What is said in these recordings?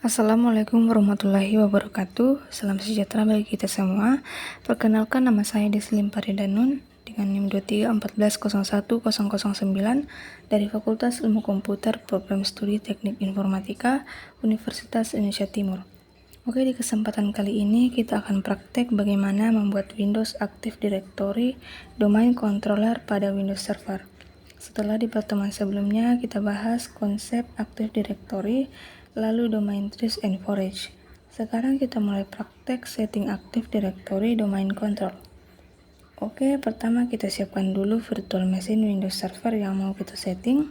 Assalamualaikum warahmatullahi wabarakatuh. Salam sejahtera bagi kita semua. Perkenalkan, nama saya Deslim Paridanun dengan NIM 2314010009 dari Fakultas Ilmu Komputer Program Studi Teknik Informatika Universitas Indonesia Timur. Oke, di kesempatan kali ini kita akan praktek bagaimana membuat Windows Active Directory Domain Controller pada Windows Server. Setelah di pertemuan sebelumnya kita bahas konsep Active Directory, lalu domain trace and forage. Sekarang kita mulai praktek setting Active Directory Domain Control. Oke, pertama kita siapkan dulu virtual machine Windows Server yang mau kita setting.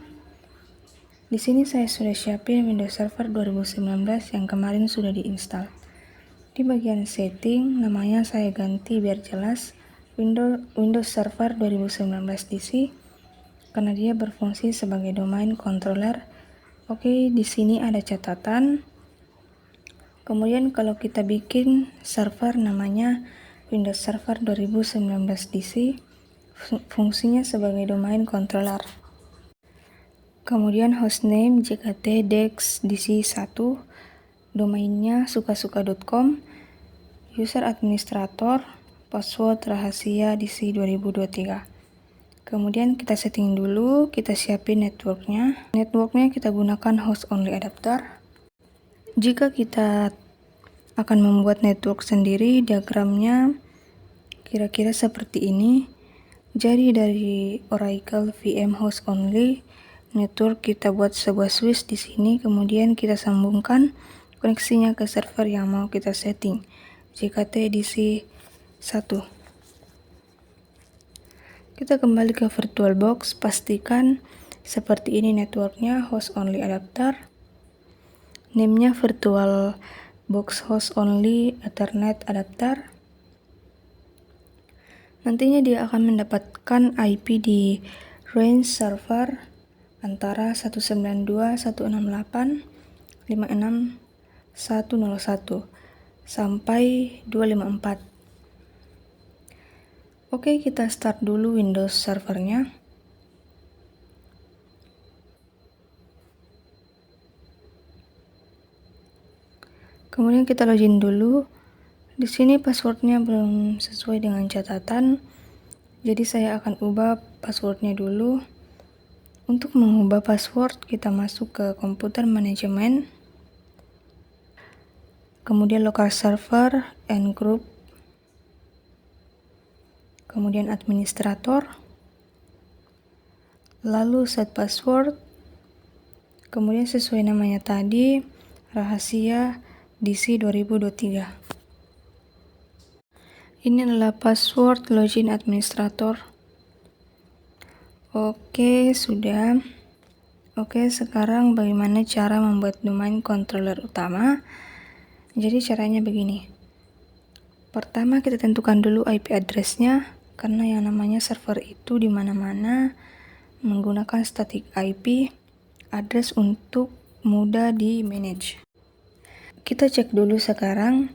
Di sini saya sudah siapin Windows Server 2019 yang kemarin sudah diinstal. Di bagian setting, namanya saya ganti biar jelas Windows Server 2019 DC karena dia berfungsi sebagai domain controller. Oke, di sini ada catatan. Kemudian kalau kita bikin server namanya Windows Server 2019 DC, fungsinya sebagai domain controller. Kemudian hostname jkt dex dc1, domainnya sukasuka.com, user administrator, password rahasia dc 2023. Kemudian kita setting dulu, kita siapin networknya. Networknya kita gunakan host only adapter. Jika kita akan membuat network sendiri, diagramnya kira-kira seperti ini. Jadi dari Oracle VM host only network kita buat sebuah switch di sini, kemudian kita sambungkan koneksinya ke server yang mau kita setting, JKT DC1. Kita kembali ke VirtualBox, pastikan seperti ini networknya, host only adapter. Name-nya VirtualBox host only Ethernet adapter. Nantinya dia akan mendapatkan IP di range server antara 192.168.56.101 sampai 254. Oke, kita start dulu Windows servernya. Kemudian kita login dulu. Di sini passwordnya belum sesuai dengan catatan, jadi saya akan ubah passwordnya dulu. Untuk mengubah password, kita masuk ke komputer manajemen, kemudian local server and group, kemudian administrator, lalu set password, kemudian sesuai namanya tadi, rahasia DC 2023. Ini adalah password login administrator. Oke, sudah. Oke, sekarang bagaimana cara membuat domain controller utama? Jadi caranya begini. Pertama kita tentukan dulu IP address-nya, karena yang namanya server itu di mana-mana menggunakan static IP address untuk mudah di manage. Kita cek dulu sekarang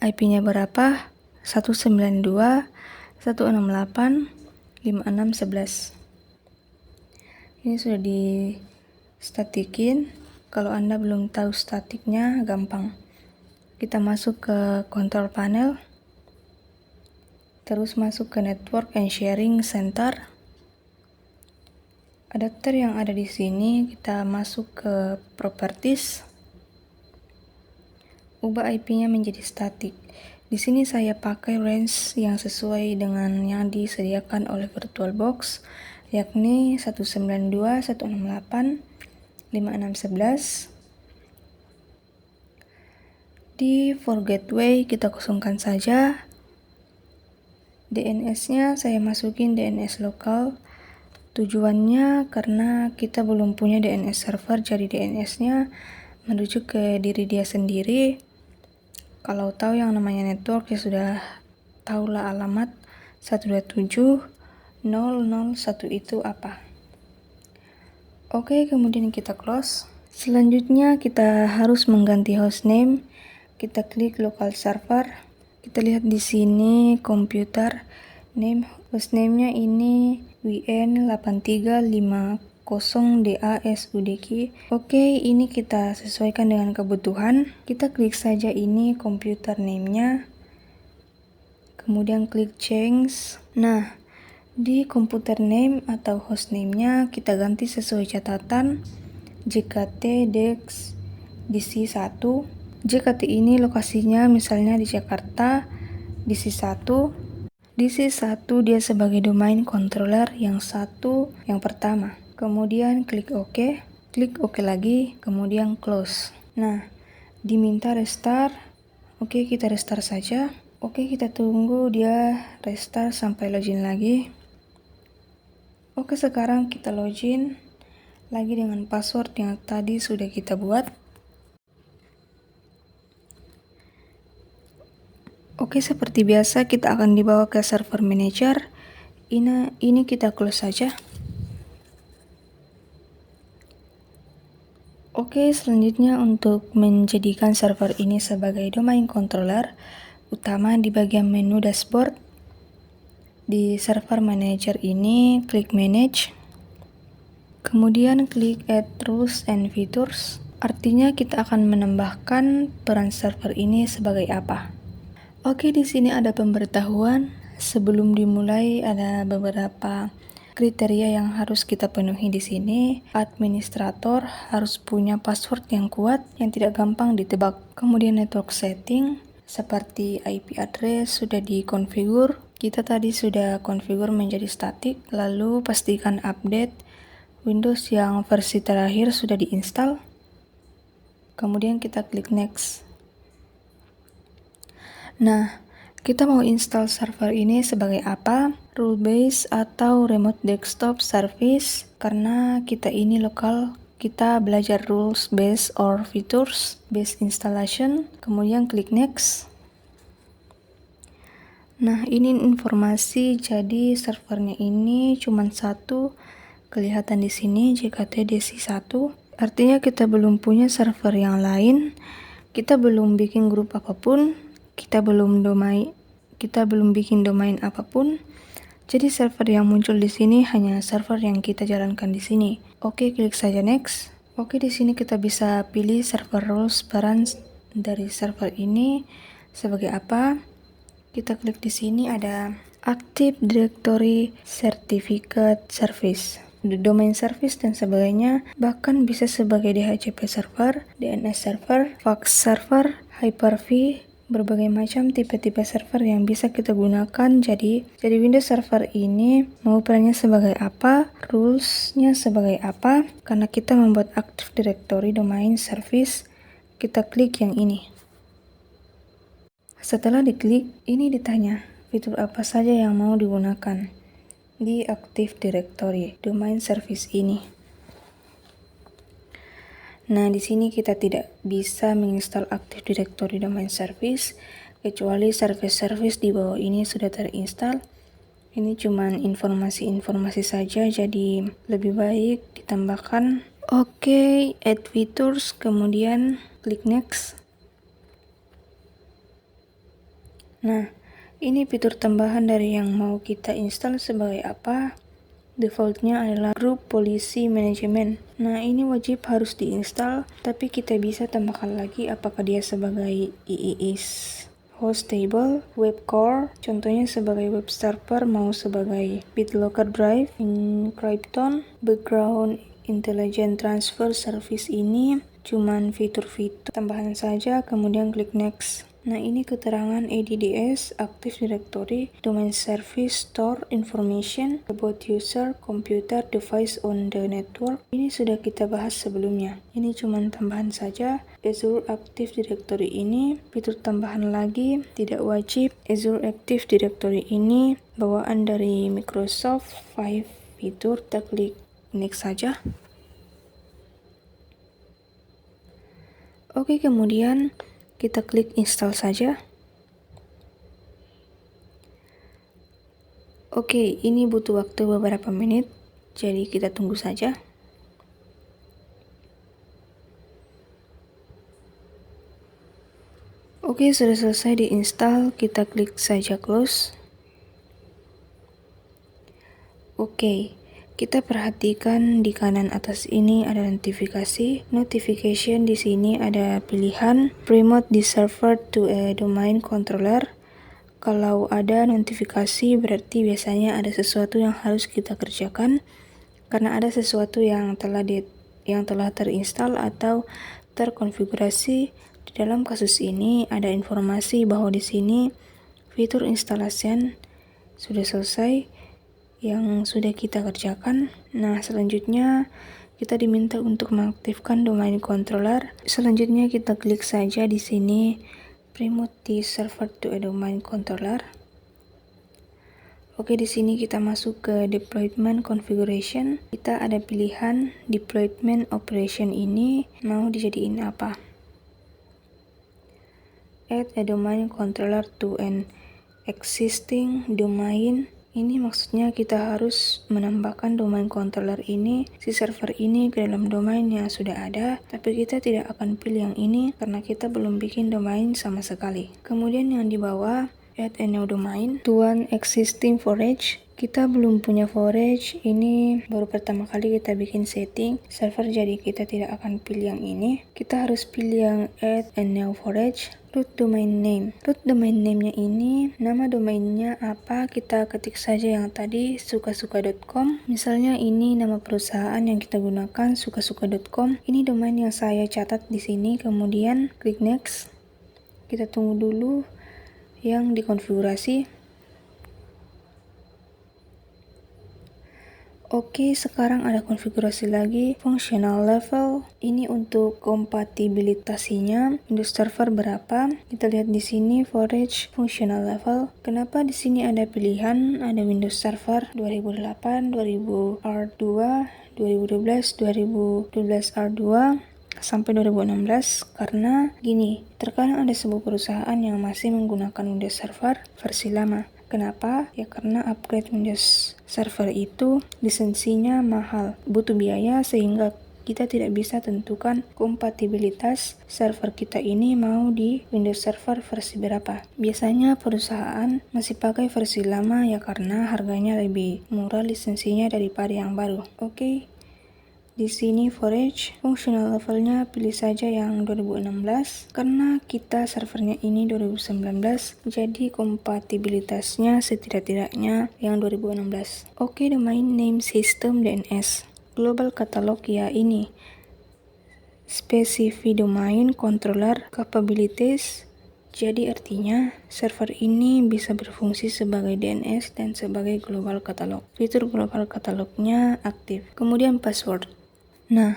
IP-nya berapa, 192.168.56.11. Ini sudah di statikin. Kalau Anda belum tahu statiknya, gampang. Kita masuk ke control panel, terus masuk ke network and sharing center. Adapter yang ada di sini kita masuk ke properties, ubah IP-nya menjadi static. Di sini saya pakai range yang sesuai dengan yang disediakan oleh VirtualBox, yakni 192.168.56.11. Di for gateway kita kosongkan saja. DNS-nya saya masukin DNS lokal. Tujuannya karena kita belum punya DNS server, jadi DNS-nya menuju ke diri dia sendiri. Kalau tahu yang namanya network ya sudah tahulah alamat 127.0.0.1 itu apa. Oke, kemudian kita close. Selanjutnya kita harus mengganti hostname. Kita klik local server. Kita lihat di sini computer name, hostname-nya ini WN835 0DASUDQ. Oke, ini kita sesuaikan dengan kebutuhan. Kita klik saja ini computer name-nya, kemudian klik change. Nah, di computer name atau host name-nya kita ganti sesuai catatan JKT Dex DC1. JKT ini lokasinya misalnya di Jakarta, DC1. DC1 dia sebagai domain controller yang pertama. Kemudian klik OK, klik OK lagi, kemudian close. Nah, diminta restart. Oke, kita restart saja. Oke, kita tunggu dia restart sampai login lagi. Oke, sekarang kita login lagi dengan password yang tadi sudah kita buat. Oke, seperti biasa kita akan dibawa ke server manager. Ini kita close saja. Oke, selanjutnya untuk menjadikan server ini sebagai domain controller utama di bagian menu dashboard, di server manager ini klik manage, kemudian klik add rules and features. Artinya kita akan menambahkan peran server ini sebagai apa. Oke, di sini ada pemberitahuan. Sebelum dimulai ada beberapa kriteria yang harus kita penuhi di sini. Administrator harus punya password yang kuat, yang tidak gampang ditebak. Kemudian network setting, seperti IP address sudah dikonfigur. Kita tadi sudah konfigur menjadi static. Lalu pastikan update Windows yang versi terakhir sudah diinstal. Kemudian kita klik next. Nah, kita mau install server ini sebagai apa? Rule based atau remote desktop service, karena kita ini lokal, kita belajar rules based or features based installation. Kemudian klik next. Nah, ini informasi, jadi servernya ini cuma satu, kelihatan di sini JKT DC1. Artinya kita belum punya server yang lain, kita belum bikin grup apapun, kita belum bikin domain apapun. Jadi server yang muncul di sini hanya server yang kita jalankan di sini. Oke, klik saja next. Oke, di sini kita bisa pilih server roles peran dari server ini sebagai apa. Kita klik di sini ada Active Directory Certificate Service, domain service dan sebagainya, bahkan bisa sebagai DHCP server, DNS server, fax server, Hyper-V, berbagai macam tipe-tipe server yang bisa kita gunakan. Jadi Windows Server ini mau perannya sebagai apa, rulesnya sebagai apa. Karena kita membuat Active Directory Domain Service, kita klik yang ini. Setelah diklik, ini ditanya fitur apa saja yang mau digunakan di Active Directory Domain Service ini. Nah, di sini kita tidak bisa menginstal Active Directory Domain Service kecuali service-service di bawah ini sudah terinstall. Ini cuman informasi-informasi saja, jadi lebih baik ditambahkan. Oke, add features, kemudian klik next. Nah, ini fitur tambahan dari yang mau kita install sebagai apa. Defaultnya adalah Group Policy Management. Nah, ini wajib harus diinstal, tapi kita bisa tambahkan lagi apakah dia sebagai IIS host table, web core, contohnya sebagai web server, mau sebagai BitLocker Drive, Encrypton, background intelligent transfer service. Ini cuman fitur-fitur tambahan saja, kemudian klik next. Nah, ini keterangan ADDS, Active Directory, Domain Service, Store Information about User, Computer, Device on the Network. Ini sudah kita bahas sebelumnya. Ini cuma tambahan saja. Azure Active Directory ini fitur tambahan lagi, tidak wajib. Azure Active Directory ini bawaan dari Microsoft 5 fitur. Kita klik next saja. Oke, kemudian kita klik install saja. Oke, ini butuh waktu beberapa menit, jadi kita tunggu saja. Oke, sudah selesai diinstal, kita klik saja close. Oke, Kita perhatikan di kanan atas ini ada notifikasi. Notification di sini ada pilihan promote the server to a domain controller. Kalau ada notifikasi berarti biasanya ada sesuatu yang harus kita kerjakan karena ada sesuatu yang telah terinstall atau terkonfigurasi. Di dalam kasus ini ada informasi bahwa di sini fitur installation sudah selesai yang sudah kita kerjakan. Nah, selanjutnya kita diminta untuk mengaktifkan domain controller. Selanjutnya kita klik saja di sini promote the server to a domain controller. Oke, di sini kita masuk ke deployment configuration. Kita ada pilihan deployment operation ini mau dijadiin apa. Add a domain controller to an existing domain. Ini maksudnya kita harus menambahkan domain controller ini, si server ini ke dalam domain yang sudah ada, tapi kita tidak akan pilih yang ini karena kita belum bikin domain sama sekali. Kemudian yang di bawah, add a new domain to one existing forage. Kita belum punya forage, ini baru pertama kali kita bikin setting server, jadi kita tidak akan pilih yang ini. Kita harus pilih yang add a new forage. Root domain name. Root domain name-nya ini, nama domainnya apa, kita ketik saja yang tadi sukasuka.com. Misalnya ini nama perusahaan yang kita gunakan, sukasuka.com. Ini domain yang saya catat di sini, kemudian klik next. Kita tunggu dulu yang dikonfigurasi. Oke, sekarang ada konfigurasi lagi, functional level. Ini untuk kompatibilitasnya Windows Server berapa. Kita lihat di sini forage functional level. Kenapa di sini ada pilihan, ada Windows Server 2008, 2000 R2, 2012, 2012 R2 sampai 2016, karena gini, terkadang ada sebuah perusahaan yang masih menggunakan Windows Server versi lama. Kenapa? Ya karena upgrade Windows Server itu lisensinya mahal, butuh biaya, sehingga kita tidak bisa tentukan kompatibilitas server kita ini mau di Windows Server versi berapa. Biasanya perusahaan masih pakai versi lama ya karena harganya lebih murah lisensinya daripada yang baru. Oke. Di sini forage functional levelnya pilih saja yang 2016 karena kita servernya ini 2019, jadi kompatibilitasnya setidak-tidaknya yang 2016. Oke, domain name system DNS. Global catalog ya ini. Specific domain controller capabilities. Jadi artinya server ini bisa berfungsi sebagai DNS dan sebagai global catalog. Fitur global catalognya aktif. Kemudian password. Nah,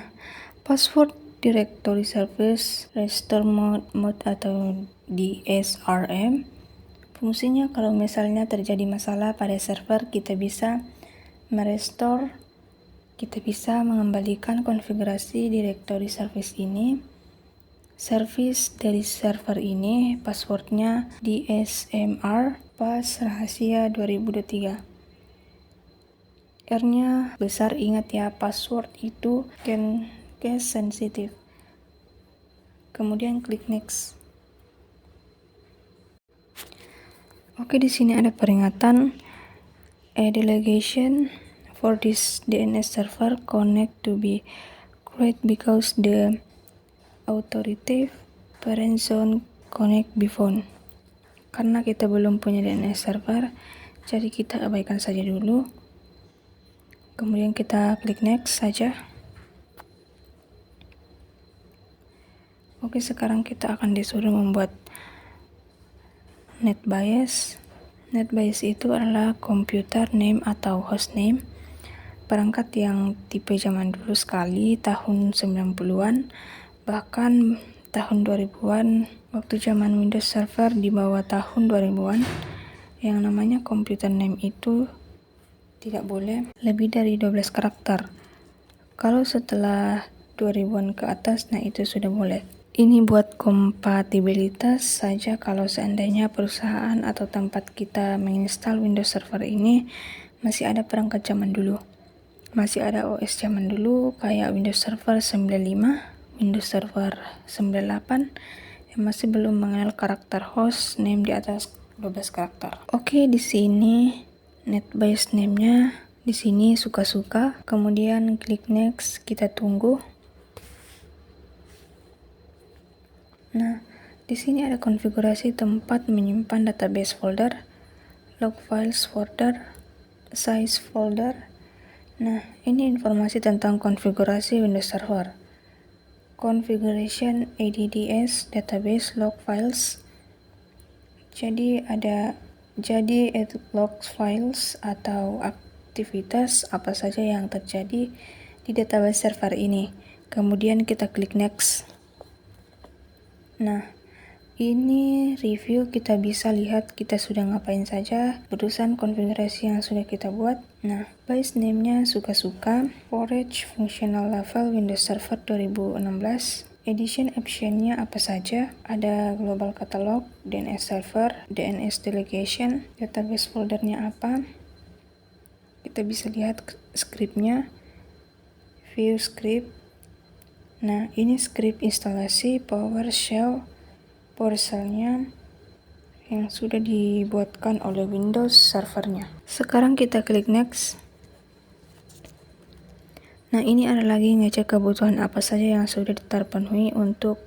password directory service restore mode atau DSRM fungsinya kalau misalnya terjadi masalah pada server, kita bisa merestore, kita bisa mengembalikan konfigurasi directory service ini. Service dari server ini passwordnya DSMR pas rahasia 2023. R-nya besar, ingat ya, password itu case sensitive. Kemudian klik next. Oke, di sini ada peringatan a delegation for this DNS server connect to be created because the authoritative parent zone connect be found. Karena kita belum punya DNS server, jadi kita abaikan saja dulu. Kemudian kita klik next saja. Oke, sekarang kita akan disuruh membuat NetBIOS. NetBIOS itu adalah computer name atau host name, perangkat yang tipe zaman dulu sekali, tahun 90-an, bahkan tahun 2000-an, waktu zaman Windows Server di bawah tahun 2000-an, yang namanya computer name itu tidak boleh lebih dari 12 karakter. Kalau setelah 2000-an ke atas, nah itu sudah boleh. Ini buat kompatibilitas saja kalau seandainya perusahaan atau tempat kita menginstal Windows Server ini masih ada perangkat zaman dulu. Masih ada OS zaman dulu kayak Windows Server 95, Windows Server 98 yang masih belum mengenal karakter host name di atas 12 karakter. Oke, di sini NetBIOS name-nya Di sini suka-suka, kemudian klik next, kita tunggu. Nah, di sini ada konfigurasi tempat menyimpan database folder, log files folder, size folder. Nah, ini informasi tentang konfigurasi Windows Server. Configuration ADDS database log files. Jadi log files atau aktivitas apa saja yang terjadi di database server ini. Kemudian kita klik next. Nah, ini review, kita bisa lihat kita sudah ngapain saja, urusan konfigurasi yang sudah kita buat. Nah, base name-nya suka-suka, storage functional level Windows Server 2016, edition option-nya apa saja, ada global catalog, DNS server, DNS delegation, database foldernya apa. Kita bisa lihat script-nya, view script. Nah, ini script instalasi PowerShell-nya yang sudah dibuatkan oleh Windows servernya. Sekarang kita klik next. Nah, ini ada lagi ngecek kebutuhan apa saja yang sudah terpenuhi untuk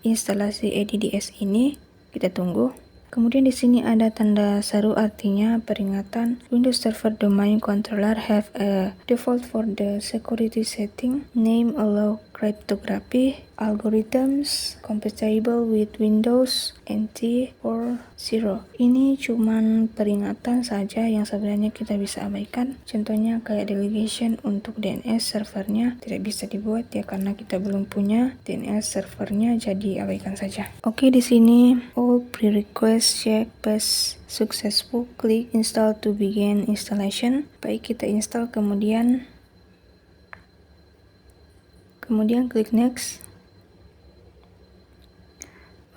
instalasi ADDS ini. Kita tunggu. Kemudian di sini ada tanda seru, artinya peringatan Windows Server Domain Controller have a default for the security setting, name allow cryptography, algorithms compatible with Windows NT or 0. Ini cuman peringatan saja yang sebenarnya kita bisa abaikan. Contohnya kayak delegation untuk DNS servernya tidak bisa dibuat ya karena kita belum punya DNS servernya, jadi abaikan saja. Oke, di sini all prerequest check pass successful, klik install to begin installation. Baik, kita install, kemudian klik next.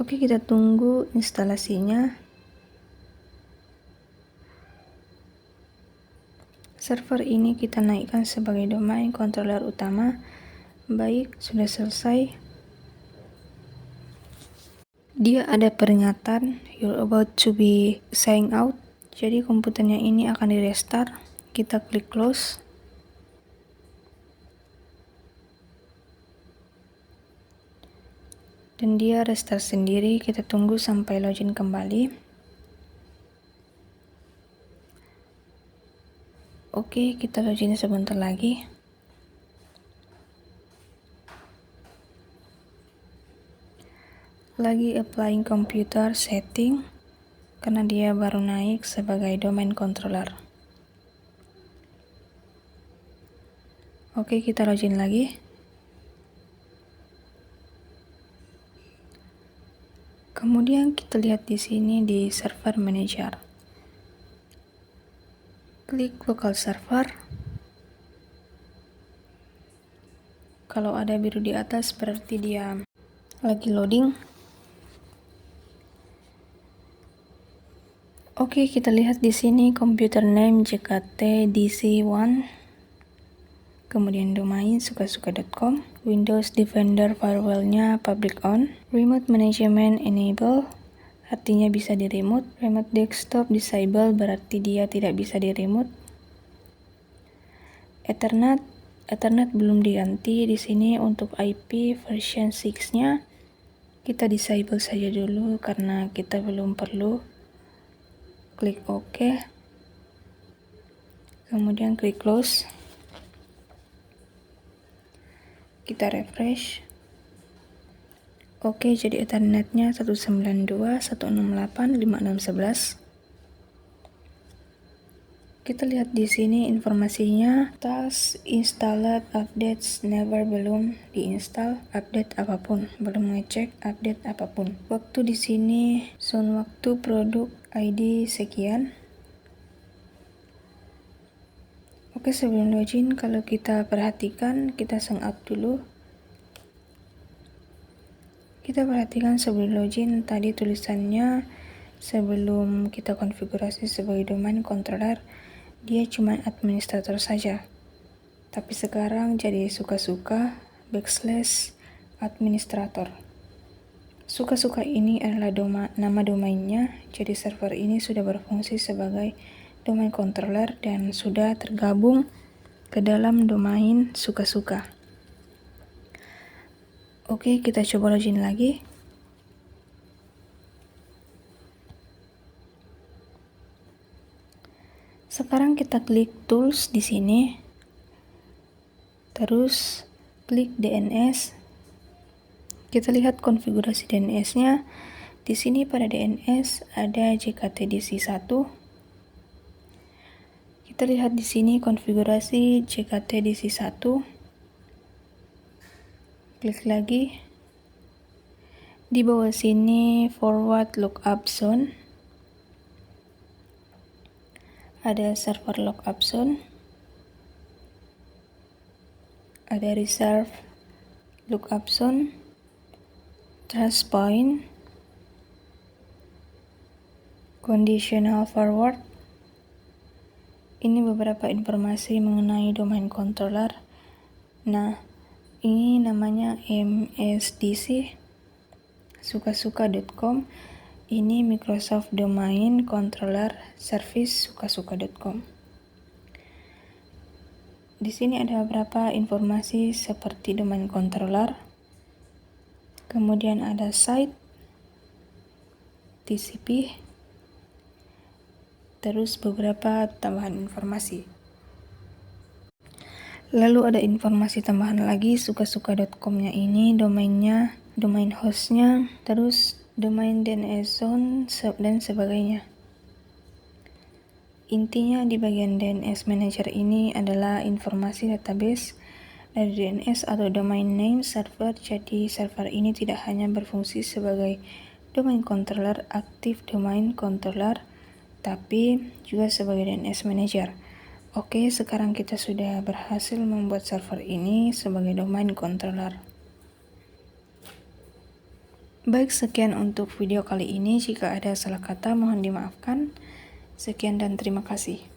Oke, kita tunggu instalasinya. Server ini kita naikkan sebagai domain controller utama. Baik, sudah selesai. Dia ada peringatan you're about to be sign out. Jadi komputernya ini akan di restart. Kita klik close. Dan dia restart sendiri. Kita tunggu sampai login kembali. Oke, kita login sebentar lagi. Lagi applying computer setting karena dia baru naik sebagai domain controller. Oke, kita login lagi. Kemudian kita lihat di sini di server manager. Klik local server. Kalau ada biru di atas berarti dia lagi loading. Oke, kita lihat di sini computer name JKT DC1. Kemudian domain sukasuka.com, Windows Defender firewall-nya public on, remote management enable, artinya bisa di remote, remote desktop disable berarti dia tidak bisa di remote. Ethernet belum diganti. Di sini untuk IP version 6-nya kita disable saja dulu karena kita belum perlu. Klik OK. Kemudian klik close. Kita refresh. Oke, jadi Ethernetnya 192.168.5611. Kita lihat di sini informasinya, task installed updates never, belum diinstal update apapun, belum ngecek update apapun. Waktu di sini zone waktu produk ID sekian. Oke, sebelum login kalau kita perhatikan, kita sign out dulu. Kita perhatikan sebelum login tadi tulisannya sebelum kita konfigurasi sebagai domain controller dia cuma administrator saja. Tapi sekarang jadi suka-suka /administrator. Suka-suka ini adalah nama domainnya, jadi server ini sudah berfungsi sebagai domain controller dan sudah tergabung ke dalam domain suka-suka. Oke, kita coba login lagi. Sekarang kita klik tools di sini. Terus klik DNS. Kita lihat konfigurasi DNS-nya. Di sini pada DNS ada JKTDC1. Kita lihat di sini konfigurasi JKTDC1. Klik lagi. Di bawah sini forward lookup zone. Ada server lookup zone. Ada reserve lookup zone. Trust point. Conditional forward. Ini beberapa informasi mengenai domain controller. Nah, ini namanya MSDC sukasuka.com. Ini Microsoft Domain Controller Service sukasuka.com. Di sini ada beberapa informasi seperti domain controller. Kemudian ada site, TCP, terus beberapa tambahan informasi. Lalu ada informasi tambahan lagi, sukasuka.com-nya ini domainnya, domain hostnya, terus domain DNS zone, dan sebagainya. Intinya di bagian DNS Manager ini adalah informasi database dari DNS atau domain name server. Jadi server ini tidak hanya berfungsi sebagai domain controller, aktif domain controller, tapi juga sebagai DNS Manager. Oke, sekarang kita sudah berhasil membuat server ini sebagai domain controller. Baik, sekian untuk video kali ini. Jika ada salah kata mohon dimaafkan. Sekian dan terima kasih.